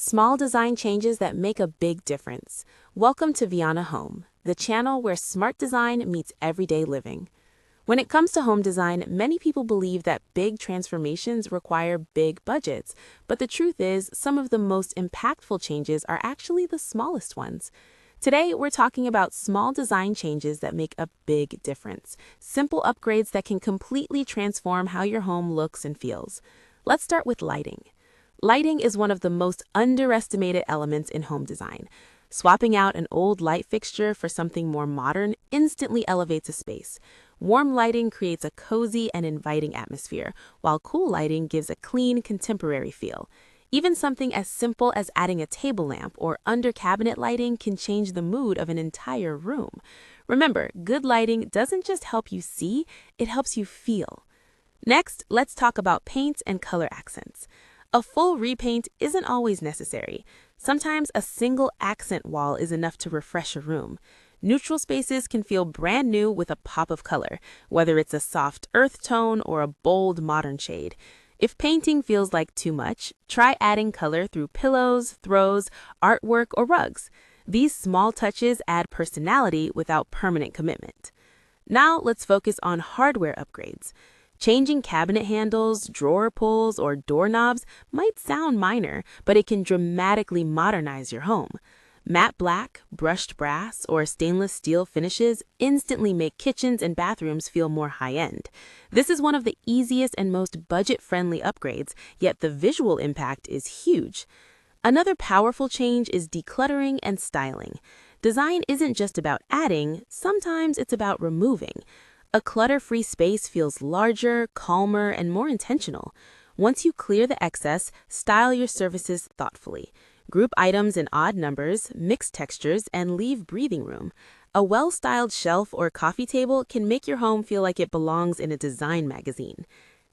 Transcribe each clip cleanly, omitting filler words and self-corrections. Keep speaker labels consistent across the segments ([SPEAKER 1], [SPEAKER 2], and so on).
[SPEAKER 1] small design changes that make a big difference. Welcome to Viana Home, the channel where smart design meets everyday living. When it comes to home design, many people believe that big transformations require big budgets, but the truth is, some of the most impactful changes are actually the smallest ones. Today, we're talking about small design changes that make a big difference, simple upgrades that can completely transform how your home looks and feels. Let's start with lighting. Lighting is one of the most underestimated elements in home design. Swapping out an old light fixture for something more modern instantly elevates a space. Warm lighting creates a cozy and inviting atmosphere, while cool lighting gives a clean, contemporary feel. Even something as simple as adding a table lamp or under-cabinet lighting can change the mood of an entire room. Remember, good lighting doesn't just help you see, it helps you feel. Next, let's talk about paint and color accents. A full repaint isn't always necessary. Sometimes a single accent wall is enough to refresh a room. Neutral spaces can feel brand new with a pop of color, whether it's a soft earth tone or a bold modern shade. If painting feels like too much, try adding color through pillows, throws, artwork, or rugs. These small touches add personality without permanent commitment. Now let's focus on hardware upgrades. Changing cabinet handles, drawer pulls, or doorknobs might sound minor, but it can dramatically modernize your home. Matte black, brushed brass, or stainless steel finishes instantly make kitchens and bathrooms feel more high-end. This is one of the easiest and most budget-friendly upgrades, yet the visual impact is huge. Another powerful change is decluttering and styling. Design isn't just about adding, sometimes it's about removing. A clutter-free space feels larger, calmer, and more intentional. Once you clear the excess, style your surfaces thoughtfully. Group items in odd numbers, mix textures, and leave breathing room. A well-styled shelf or coffee table can make your home feel like it belongs in a design magazine.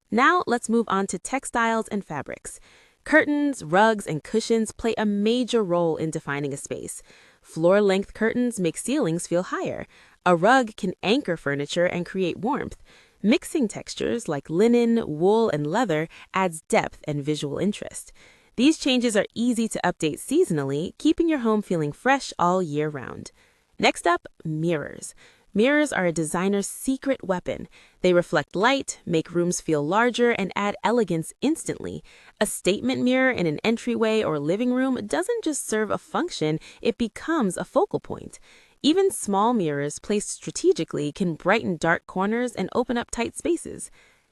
[SPEAKER 1] Now let's move on to textiles and fabrics. Curtains, rugs, and cushions play a major role in defining a space. Floor-length curtains make ceilings feel higher. A rug can anchor furniture and create warmth. Mixing textures like linen, wool, and leather adds depth and visual interest. These changes are easy to update seasonally, keeping your home feeling fresh all year round. Next up, mirrors. Mirrors are a designer's secret weapon. They reflect light, make rooms feel larger, and add elegance instantly. A statement mirror in an entryway or living room doesn't just serve a function, it becomes a focal point. Even small mirrors placed strategically can brighten dark corners and open up tight spaces.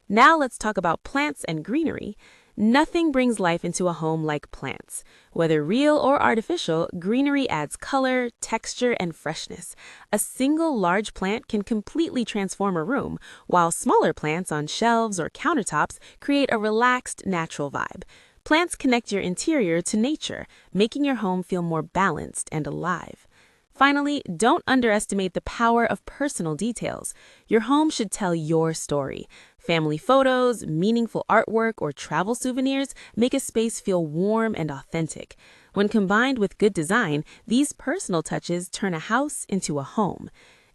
[SPEAKER 1] Now let's talk about plants and greenery. Nothing brings life into a home like plants. Whether real or artificial, greenery adds color, texture, and freshness. A single large plant can completely transform a room, while smaller plants on shelves or countertops create a relaxed, natural vibe. Plants connect your interior to nature, making your home feel more balanced and alive. Finally, don't underestimate the power of personal details. Your home should tell your story. Family photos, meaningful artwork, or travel souvenirs make a space feel warm and authentic. When combined with good design, these personal touches turn a house into a home.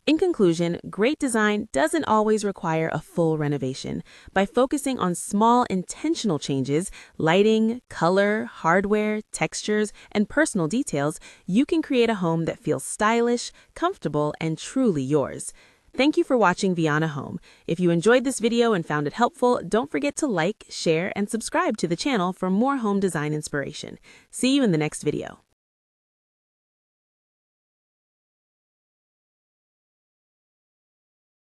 [SPEAKER 1] In conclusion, great design doesn't always require a full renovation. By focusing on small, intentional changes, lighting, color, hardware, textures, and personal details, you can create a home that feels stylish, comfortable, and truly yours. Thank you for watching Viana Home. If you enjoyed this video and found it helpful, don't forget to like, share, and subscribe to the channel for more home design inspiration. See you in the next video.